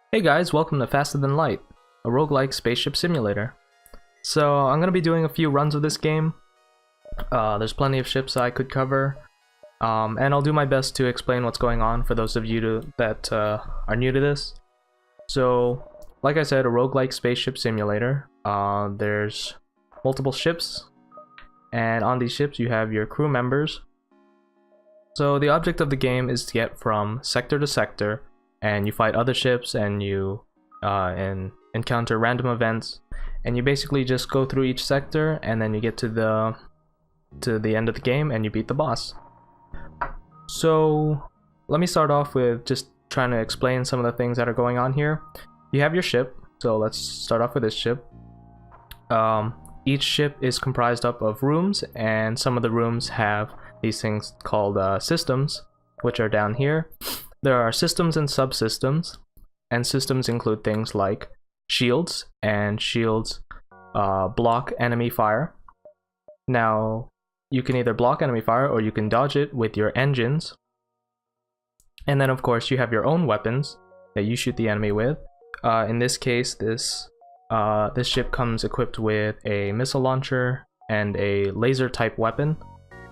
Hey guys, welcome to Faster Than Light, a roguelike spaceship simulator. So I'm going to be doing a few runs of this game. There's plenty of ships I could cover, and I'll do my best to explain what's going on for those of you that are new to this. So, like I said, a roguelike spaceship simulator. There's multiple ships, and on these ships you have your crew members. So the object of the game is to get from sector to sector, and you fight other ships, and you encounter random events, and you basically just go through each sector, and then you get to the end of the game and you beat the boss. So let me start off with just trying to explain some of the things that are going on here. You have your ship, so let's start off with this ship. Each ship is comprised up of rooms, and some of the rooms have these things called systems, which are down here. There are systems and subsystems, and systems include things like shields, and shields block enemy fire. Now, you can either block enemy fire or you can dodge it with your engines. And then of course you have your own weapons that you shoot the enemy with. In this case, this ship comes equipped with a missile launcher and a laser type weapon.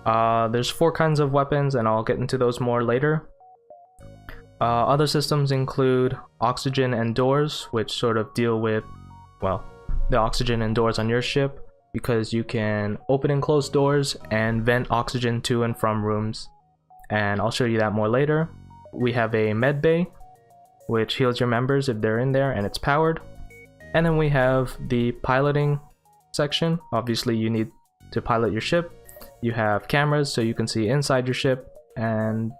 There's 4 kinds of weapons, and I'll get into those more later. Other systems include oxygen and doors, which sort of deal with, well, the oxygen and doors on your ship, because you can open and close doors and vent oxygen to and from rooms, and I'll show you that more later. We have a med bay, which heals your members if they're in there and it's powered. And then we have the piloting section. Obviously you need to pilot your ship. You have cameras so you can see inside your ship, and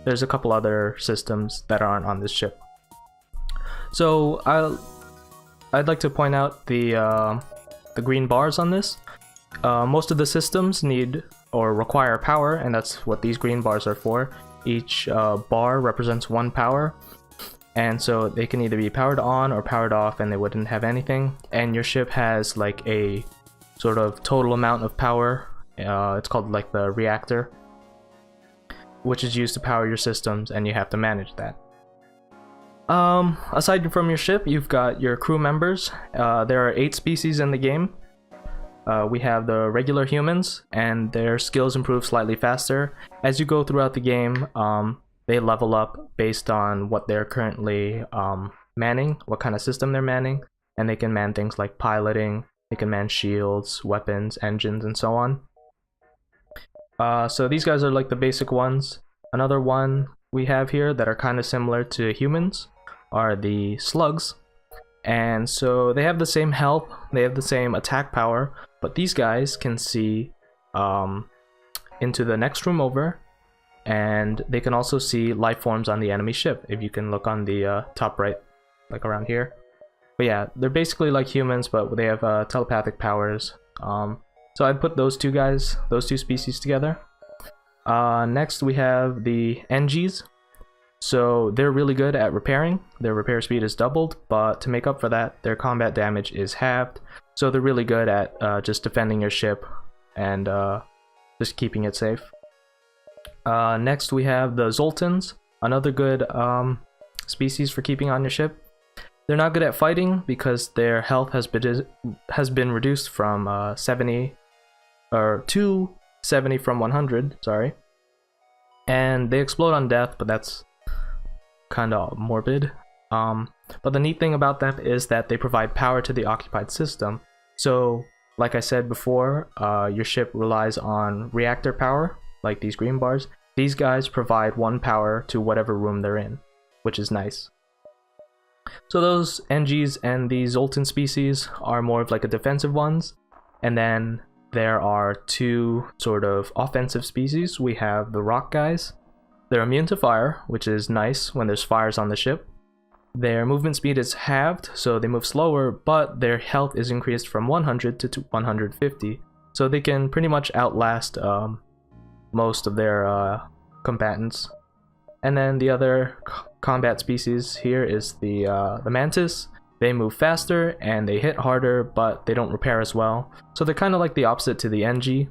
there's a couple other systems that aren't on this ship. So I'd like to point out the green bars on this. Most of the systems need or require power, and that's what these green bars are for. Each bar represents 1 power, and so they can either be powered on or powered off, and they wouldn't have anything. And your ship has like a sort of total amount of power. It's called like the reactor, which is used to power your systems, and you have to manage that. Aside from your ship, you've got your crew members. There are 8 species in the game. We have the regular humans, and their skills improve slightly faster. As you go throughout the game, they level up based on what they're currently manning, what kind of system they're manning, and they can man things like piloting, they can man shields, weapons, engines, and so on. So these guys are like the basic ones. Another one we have here that are kind of similar to humans are the slugs. And so they have the same health, they have the same attack power, but these guys can see into the next room over, and they can also see life forms on the enemy ship, if you can look on the top right, like around here. But yeah, they're basically like humans, but they have telepathic powers. So I'd put those two guys, those 2 species together. Next we have the NGs. So they're really good at repairing. Their repair speed is doubled, but to make up for that, their combat damage is halved. So they're really good at just defending your ship and just keeping it safe. Next we have the Zoltans, another good species for keeping on your ship. They're not good at fighting because their health has been reduced from 70 or to 70 from 100, sorry. And they explode on death, but that's kind of morbid. But the neat thing about them is that they provide power to the occupied system. So, like I said before, your ship relies on reactor power, like these green bars. These guys provide 1 power to whatever room they're in, which is nice. So those NGs and the Zoltan species are more of like a defensive ones. And then there are 2 sort of offensive species. We have the rock guys. They're immune to fire, which is nice when there's fires on the ship. Their movement speed is halved, so they move slower, but their health is increased from 100 to 150. So they can pretty much outlast most of their combatants. And then the other combat species here is the mantis. They move faster and they hit harder, but they don't repair as well. So they're kind of like the opposite to the NG.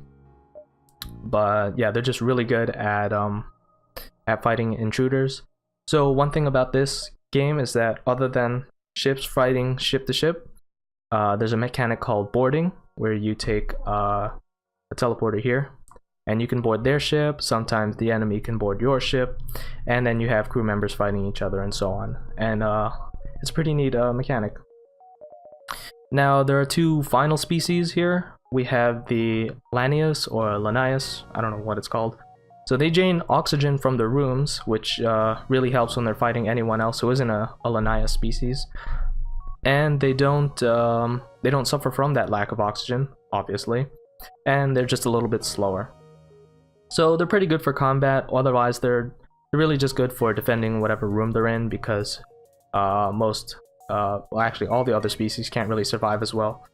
But yeah, they're just really good at fighting intruders. So one thing about this game is that other than ships fighting ship to ship, there's a mechanic called boarding, where you take a teleporter here, and you can board their ship. Sometimes the enemy can board your ship, and then you have crew members fighting each other and so on. And it's a pretty neat mechanic. Now there are two final species here. We have the Lanius or Lanius, I don't know what it's called. So they drain oxygen from the rooms, which really helps when they're fighting anyone else who isn't a Lanius species. And they don't suffer from that lack of oxygen, obviously, and they're just a little bit slower. So they're pretty good for combat. Otherwise, they're really just good for defending whatever room they're in, because well, actually all the other species can't really survive as well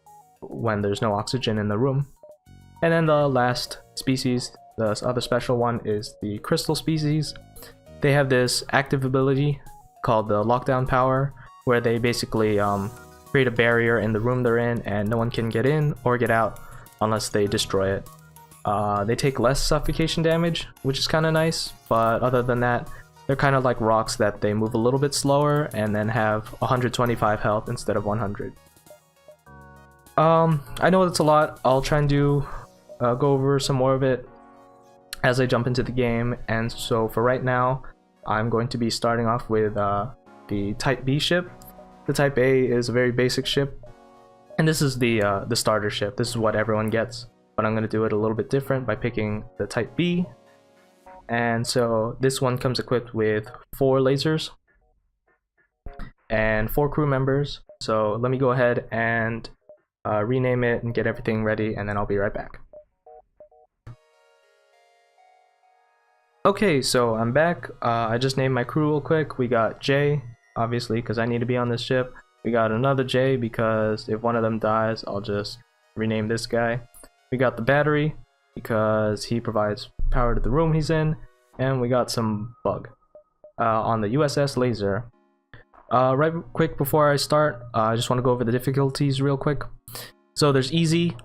when there's no oxygen in the room. And then the last species, the other special one, is the Kestrel species. They have this active ability called the lockdown power, where they basically create a barrier in the room they're in, and no one can get in or get out unless they destroy it. They take less suffocation damage, which is kind of nice, but other than that, they're kind of like rocks that they move a little bit slower and then have 125 health instead of 100. I know that's a lot. I'll try and go over some more of it as I jump into the game. And so for right now, I'm going to be starting off with the Type B ship. The Type A is a very basic ship, and this is the starter ship. This is what everyone gets, but I'm going to do it a little bit different by picking the Type B. And so this one comes equipped with 4 lasers and 4 crew members. So let me go ahead and rename it and get everything ready, and then I'll be right back. Okay, so I'm back. I just named my crew real quick. We got J, obviously, because I need to be on this ship. We got another J, because if one of them dies, I'll just rename this guy. We got the battery, because he provides power to the room he's in. And we got some bug on the USS LASER. Right quick before I start, I just want to go over the difficulties real quick. So there's easy.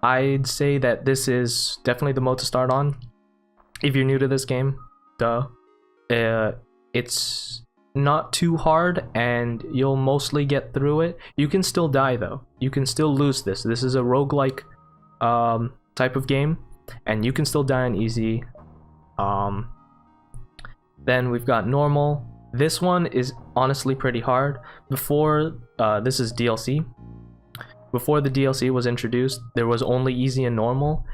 I'd say that this is definitely the mode to start on if you're new to this game. It's not too hard, and you'll mostly get through it. You can still die though. You can still lose this. This is a roguelike type of game, and you can still die on easy. Then we've got normal. This one is honestly pretty hard. Before this is DLC. Before the DLC was introduced, there was only easy and normal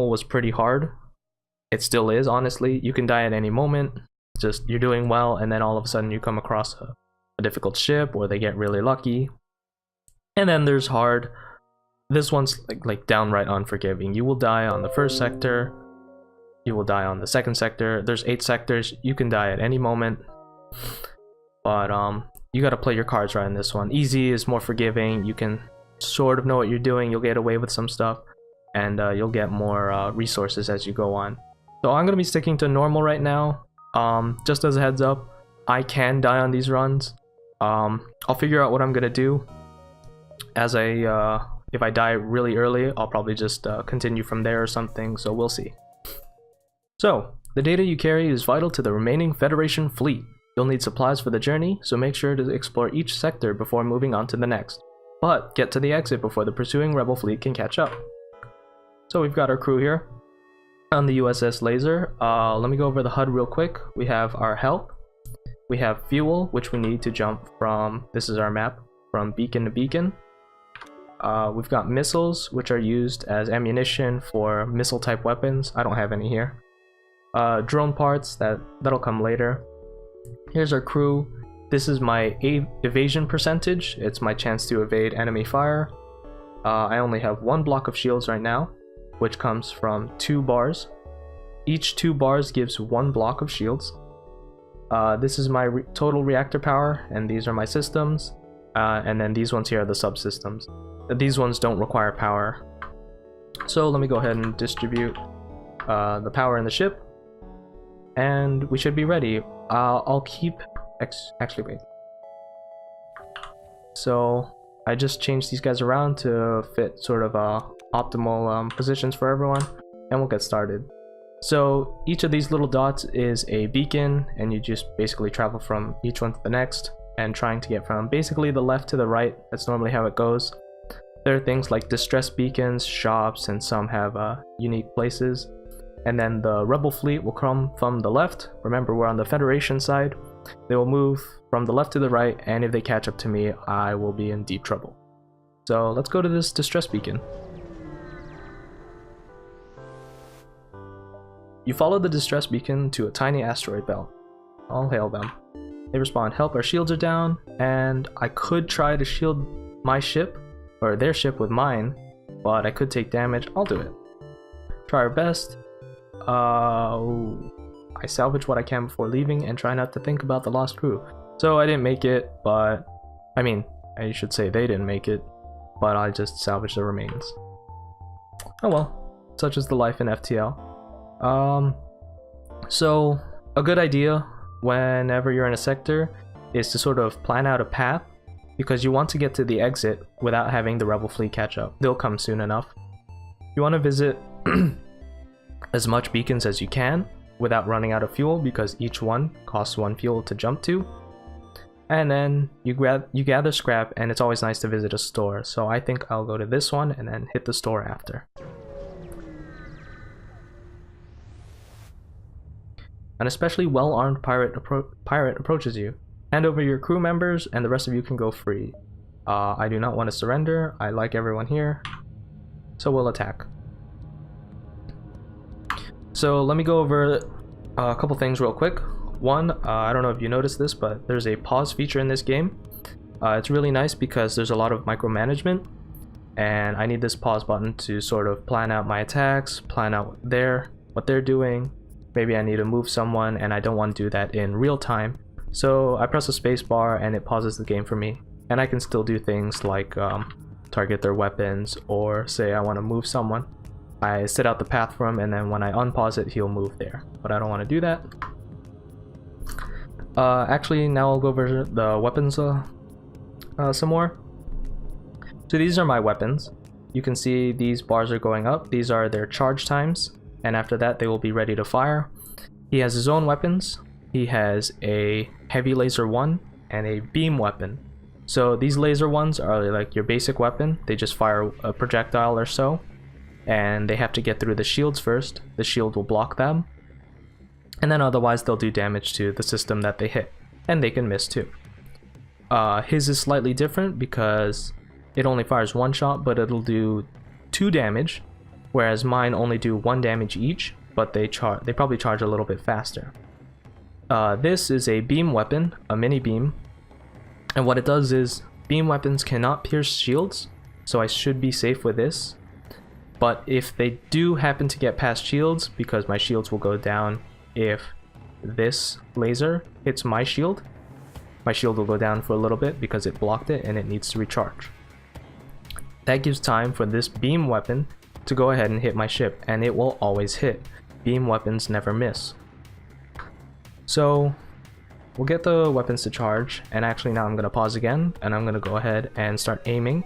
was pretty hard. It still is, honestly. You can die at any moment. Just you're doing well, and then all of a sudden you come across a difficult ship, or they get really lucky. And then there's hard. This one's like downright unforgiving. You will die on the first sector. You will die on the second sector. There's 8 sectors. You can die at any moment. But you gotta play your cards right in this one. Easy is more forgiving. You can sort of know what you're doing. You'll get away with some stuff, and you'll get more resources as you go on. So I'm gonna be sticking to normal right now. Just as a heads up, I can die on these runs. I'll figure out what I'm gonna do. As if I die really early, I'll probably just continue from there or something. So we'll see. So the data you carry is vital to the remaining Federation fleet. You'll need supplies for the journey, so make sure to explore each sector before moving on to the next. But get to the exit before the pursuing rebel fleet can catch up. So we've got our crew here on the USS LASER. Let me go over the HUD real quick. We have our health. We have fuel, which we need to jump from, this is our map, from beacon to beacon. We've got missiles, which are used as ammunition for missile type weapons. I don't have any here. Drone parts, that'll come later. Here's our crew. This is my evasion percentage. It's my chance to evade enemy fire. I only have 1 block of shields right now, which comes from 2 bars. Each 2 bars gives 1 block of shields. This is my total reactor power, and these are my systems. And then these ones here are the subsystems. These ones don't require power. So let me go ahead and distribute the power in the ship, and we should be ready. I'll keep... Actually, wait. So I just changed these guys around to fit sort of optimal positions for everyone, and we'll get started. So each of these little dots is a beacon, and you just basically travel from each one to the next and trying to get from basically the left to the right. That's normally how it goes. There are things like distress beacons, shops, and some have unique places. And then the rebel fleet will come from the left. Remember, we're on the Federation side. They will move from the left to the right, and if they catch up to me, I will be in deep trouble. So let's go to this distress beacon. You follow the distress beacon to a tiny asteroid belt. All hail them. They respond, help, our shields are down, and I could try to shield my ship, or their ship with mine, but I could take damage. I'll do it. Try our best. I salvage what I can before leaving and try not to think about the lost crew. So I didn't make it, but I mean, I should say they didn't make it, but I just salvaged the remains. Oh well, such is the life in FTL. So a good idea whenever you're in a sector is to sort of plan out a path, because you want to get to the exit without having the rebel fleet catch up. They'll come soon enough. You want to visit as much beacons as you can without running out of fuel, because each one costs 1 fuel to jump to. And then you gather scrap, and it's always nice to visit a store. So I think I'll go to this one and then hit the store after. An especially well-armed pirate approaches you. Hand over your crew members and the rest of you can go free. I do not want to surrender. I like everyone here. So we'll attack. So let me go over a couple things real quick. One, I don't know if you noticed this, but there's a pause feature in this game. It's really nice because there's a lot of micromanagement, and I need this pause button to sort of plan out my attacks, plan out what they're doing. Maybe I need to move someone and I don't want to do that in real time. So I press a space bar and it pauses the game for me. And I can still do things like target their weapons, or say I want to move someone. I set out the path for him, and then when I unpause it, he'll move there. But I don't want to do that. Actually, now I'll go over the weapons some more. So these are my weapons. You can see these bars are going up. These are their charge times, and after that they will be ready to fire. He has his own weapons. He has a heavy laser 1 and a beam weapon. So these laser ones are like your basic weapon. They just fire a projectile or so, and they have to get through the shields first. The shield will block them, and then otherwise they'll do damage to the system that they hit, and they can miss too. His is slightly different because it only fires 1 shot, but it'll do 2 damage, whereas mine only do 1 damage each, but they probably charge a little bit faster. This is a beam weapon, a mini beam, and what it does is beam weapons cannot pierce shields, so I should be safe with this. But if they do happen to get past shields, because my shields will go down if this laser hits my shield will go down for a little bit because it blocked it and it needs to recharge. That gives time for this beam weapon to go ahead and hit my ship, and it will always hit. Beam weapons never miss. So we'll get the weapons to charge, and actually now I'm going to pause again, and I'm going to go ahead and start aiming.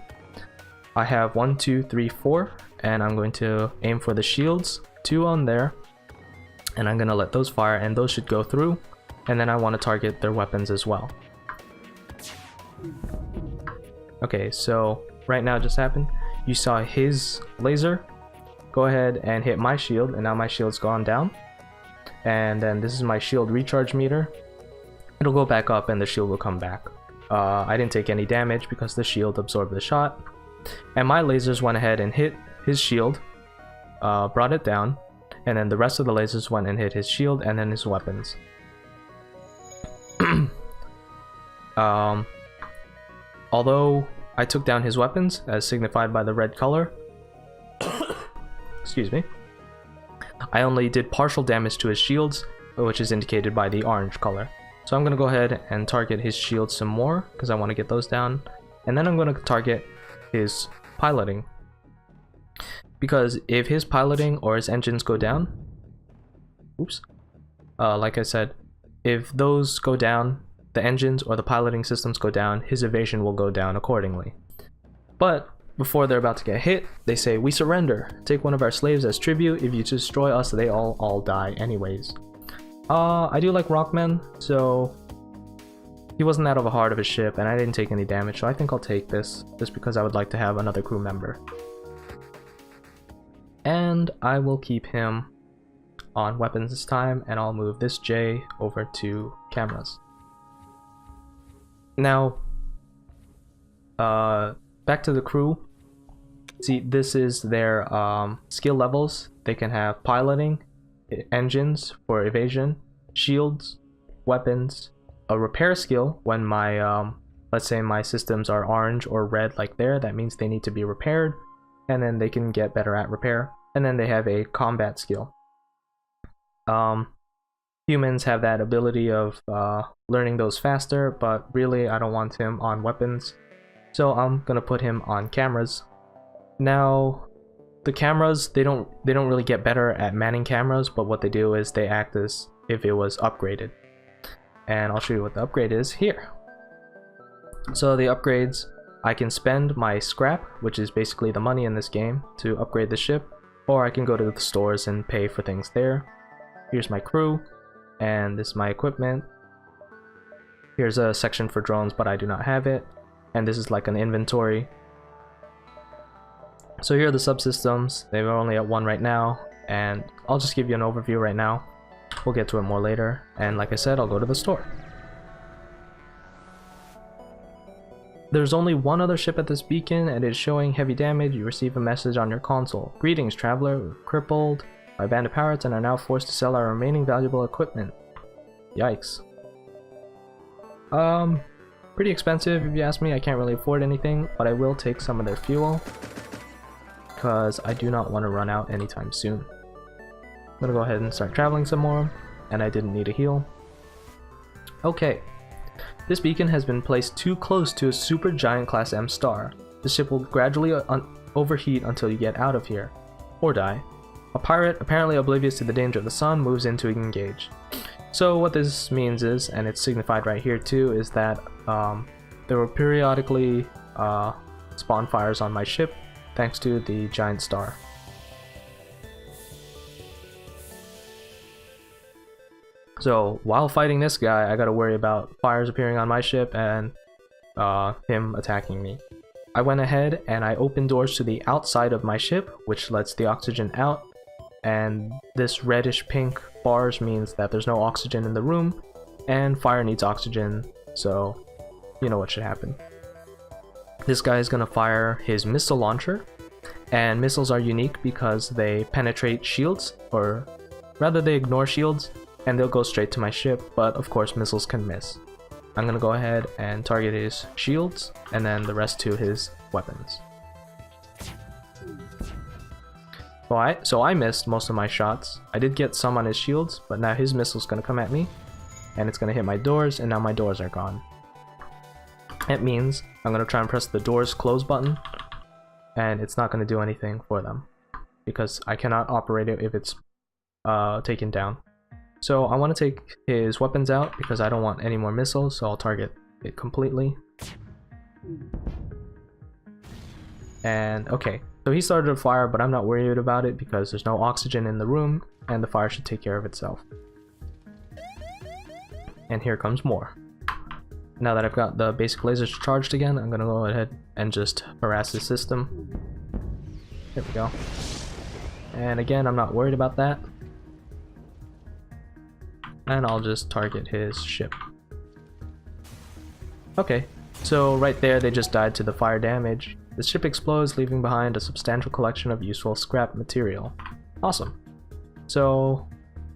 I have 1, 2, 3, 4, and I'm going to aim for the shields, 2 on there, and I'm going to let those fire, and those should go through, and then I want to target their weapons as well. Okay, so right now it just happened. You saw his laser go ahead and hit my shield, and now my shield's gone down. And then this is my shield recharge meter. It'll go back up and the shield will come back. I didn't take any damage because the shield absorbed the shot. And my lasers went ahead and hit his shield, brought it down, and then the rest of the lasers went and hit his shield and then his weapons. Although I took down his weapons, as signified by the red color, excuse me, I only did partial damage to his shields, which is indicated by the orange color. So I'm going to go ahead and target his shields some more, because I want to get those down. And then I'm going to target his piloting. Because if his piloting or his engines go down, like I said, if those go down, the engines or the piloting systems go down, his evasion will go down accordingly. But before they're about to get hit, they say, "We surrender. Take one of our slaves as tribute. If you destroy us, they all die anyways." I do like Rockman, so he wasn't that hard of a ship, and I didn't take any damage, so I think I'll take this, just because I would like to have another crew member. And I will keep him on weapons this time, and I'll move this J over to cameras. Now, back to the crew. See, this is their skill levels. They can have piloting, engines for evasion, shields, weapons, a repair skill when my let's say my systems are orange or red like there, that means they need to be repaired, and then they can get better at repair. And then they have a combat skill. Humans have that ability of learning those faster, but really I don't want him on weapons, so I'm gonna put him on cameras. Now, the cameras, they don't really get better at manning cameras, but what they do is they act as if it was upgraded. And I'll show you what the upgrade is here. So the upgrades, I can spend my scrap, which is basically the money in this game, to upgrade the ship, or I can go to the stores and pay for things there. Here's my crew, and this is my equipment. Here's a section for drones, but I do not have it. And this is like an inventory. So here are the subsystems. They're only at 1 right now, and I'll just give you an overview right now. We'll get to it more later, and like I said, I'll go to the store. There's only one other ship at this beacon, and it is showing heavy damage. You receive a message on your console. "Greetings, traveler. We're crippled by a band of pirates and are now forced to sell our remaining valuable equipment." Yikes. Pretty expensive if you ask me. I can't really afford anything, but I will take some of their fuel, because I do not want to run out anytime soon. I'm gonna go ahead and start traveling some more, and I didn't need a heal. Okay, this beacon has been placed too close to a super giant class M star. The ship will gradually overheat until you get out of here, or die. A pirate, apparently oblivious to the danger of the sun, moves in to engage. So what this means is, and it's signified right here too, is that there will periodically spawn fires on my ship, thanks to the giant star. So while fighting this guy, I gotta worry about fires appearing on my ship and him attacking me. I went ahead and I opened doors to the outside of my ship, which lets the oxygen out, and this reddish pink bars means that there's no oxygen in the room, and fire needs oxygen, so you know what should happen. This guy is gonna fire his missile launcher, and missiles are unique because they penetrate shields, or rather they ignore shields, and they'll go straight to my ship, but of course missiles can miss. I'm gonna go ahead and target his shields, and then the rest to his weapons. So I missed most of my shots. I did get some on his shields, but now his missile's gonna come at me, and it's gonna hit my doors, and now my doors are gone. It means I'm gonna try and press the doors close button, and it's not gonna do anything for them, because I cannot operate it if it's taken down. So I want to take his weapons out because I don't want any more missiles, so I'll target it completely. And okay, so he started a fire, but I'm not worried about it because there's no oxygen in the room, and the fire should take care of itself. And here comes more. Now that I've got the basic lasers charged again, I'm gonna go ahead and just harass his system. There we go. And again, I'm not worried about that. And I'll just target his ship. Okay, so right there they just died to the fire damage. The ship explodes, leaving behind a substantial collection of useful scrap material. Awesome. So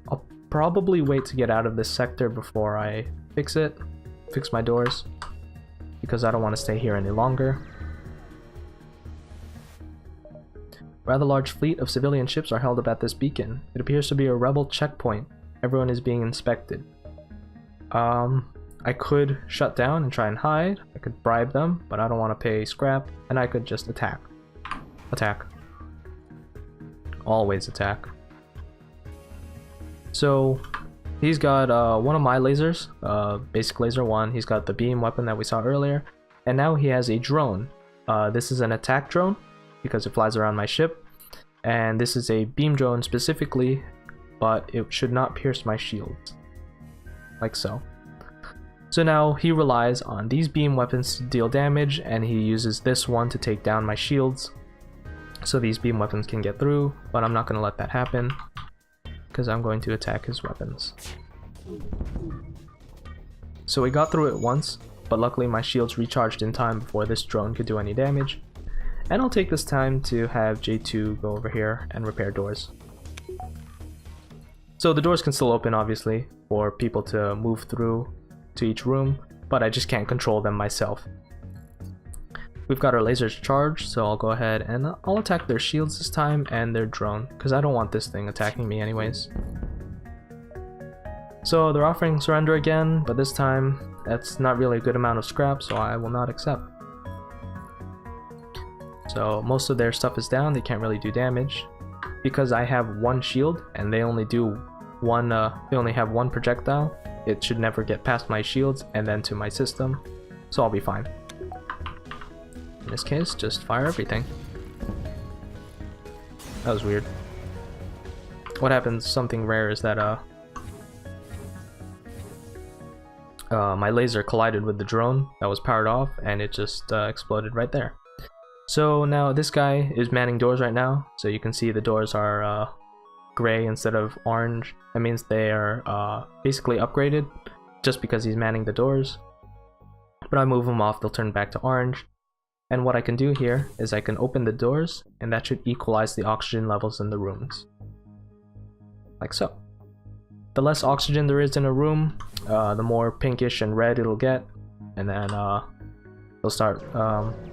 I'll probably wait to get out of this sector before I fix my doors, because I don't want to stay here any longer. A rather large fleet of civilian ships are held up at this beacon. It appears to be a rebel checkpoint. Everyone is being inspected. I could shut down and try and hide. I could bribe them, but I don't want to pay scrap, and I could just attack. Attack. Always attack. So he's got one of my lasers, basic laser 1. He's got the beam weapon that we saw earlier, and now he has a drone. This is an attack drone because it flies around my ship, and this is a beam drone specifically, but it should not pierce my shields, like so. So now he relies on these beam weapons to deal damage, and he uses this one to take down my shields, so these beam weapons can get through, but I'm not going to let that happen, because I'm going to attack his weapons. So we got through it once, but luckily my shields recharged in time before this drone could do any damage. And I'll take this time to have J2 go over here and repair doors. So the doors can still open, obviously, for people to move through to each room, but I just can't control them myself. We've got our lasers charged, so I'll go ahead and I'll attack their shields this time and their drone, because I don't want this thing attacking me anyways. So they're offering surrender again, but this time that's not really a good amount of scrap, so I will not accept. So most of their stuff is down, they can't really do damage. Because I have one shield and they only do one, they only have one projectile, it should never get past my shields and then to my system, so I'll be fine. In this case, just fire everything. That was weird. What happens, something rare, is that my laser collided with the drone that was powered off and it just exploded right there. So now this guy is manning doors right now, so you can see the doors are gray instead of orange. That means they are basically upgraded just because he's manning the doors. But I move them off, they'll turn back to orange. And what I can do here is I can open the doors, and that should equalize the oxygen levels in the rooms. Like so. The less oxygen there is in a room, the more pinkish and red it'll get, and then they'll start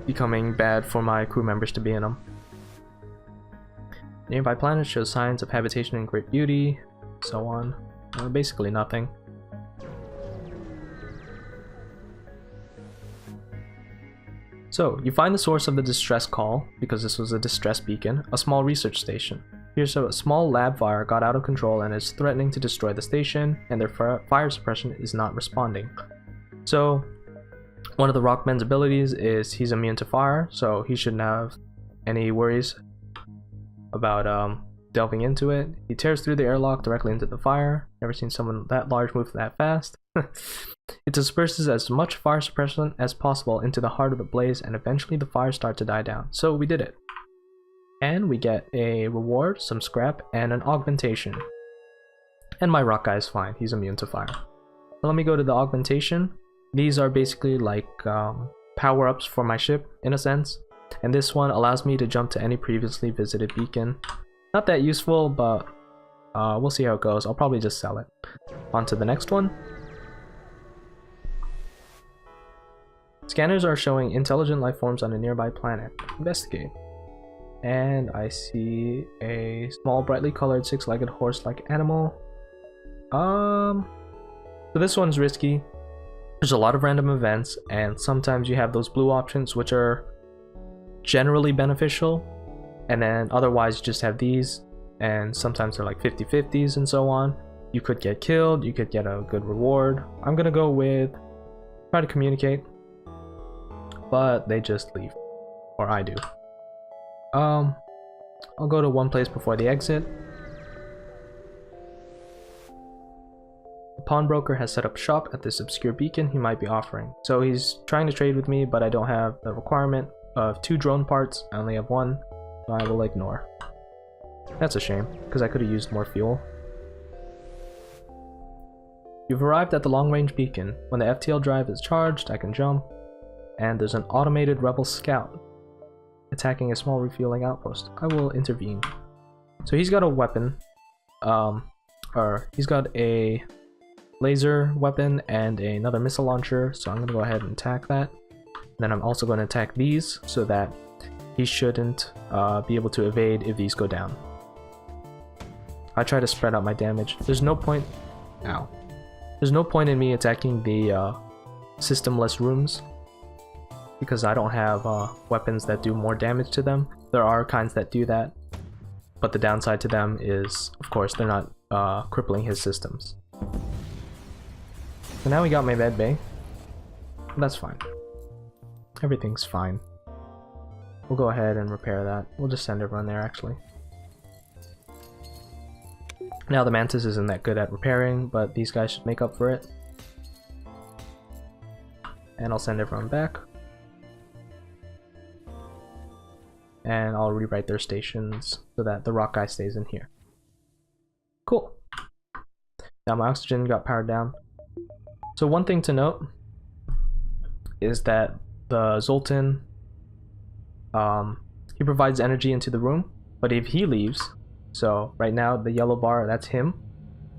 becoming bad for my crew members to be in them. Nearby planets show signs of habitation and great beauty, so on. Basically nothing. So, you find the source of the distress call, because this was a distress beacon, a small research station. Here's a small lab fire got out of control and is threatening to destroy the station, and their fire suppression is not responding. So, one of the Rockman's abilities is he's immune to fire, so he shouldn't have any worries about delving into it. He tears through the airlock directly into the fire. Never seen someone that large move that fast. It disperses as much fire suppression as possible into the heart of the blaze, and eventually the fires start to die down. So we did it. And we get a reward, some scrap, and an augmentation. And my rock guy is fine, he's immune to fire. So let me go to the augmentation. These are basically like power-ups for my ship, in a sense. And this one allows me to jump to any previously visited beacon. Not that useful, but we'll see how it goes. I'll probably just sell it. On to the next one. Scanners are showing intelligent life forms on a nearby planet. Investigate. And I see a small brightly colored six-legged horse-like animal. So this one's risky. There's a lot of random events, and sometimes you have those blue options which are generally beneficial, and then otherwise you just have these, and sometimes they're like 50-50s and so on. You could get killed, you could get a good reward. I'm gonna go with try to communicate, but they just leave, or I do. I'll go to one place before the exit. The pawnbroker has set up shop at this obscure beacon he might be offering. So he's trying to trade with me, but I don't have the requirement of 2 drone parts. I only have 1, so I will ignore. That's a shame, because I could have used more fuel. You've arrived at the long-range beacon. When the FTL drive is charged, I can jump. And there's an automated rebel scout attacking a small refueling outpost. I will intervene. So he's got a weapon, or he's got a laser weapon and another missile launcher, so I'm gonna go ahead and attack that. Then I'm also going to attack these so that he shouldn't be able to evade if these go down. I try to spread out my damage. There's no point. Ow. There's no point in me attacking the systemless rooms, because I don't have weapons that do more damage to them. There are kinds that do that, but the downside to them is, of course, they're not crippling his systems. So now we got my med bay. That's fine. Everything's fine. We'll go ahead and repair that. We'll just send everyone there, actually. Now the Mantis isn't that good at repairing, but these guys should make up for it. And I'll send everyone back. And I'll rewrite their stations so that the rock guy stays in here. Cool. Now my oxygen got powered down. So one thing to note is that the Zoltan, he provides energy into the room, but if he leaves, so right now the yellow bar, that's him.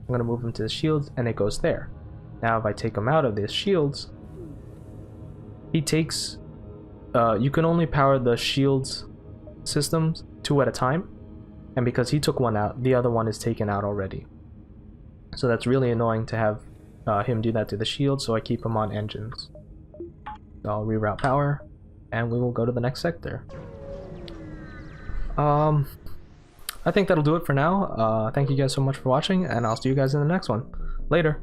I'm gonna move him to the shields and it goes there. Now if I take him out of the shields, he takes, you can only power the shields systems 2 at a time, and because he took one out, the other one is taken out already. So that's really annoying to have him do that to the shield, so I keep him on engines. So I'll reroute power, and we will go to the next sector. I think that'll do it for now. Thank you guys so much for watching, and I'll see you guys in the next one. Later!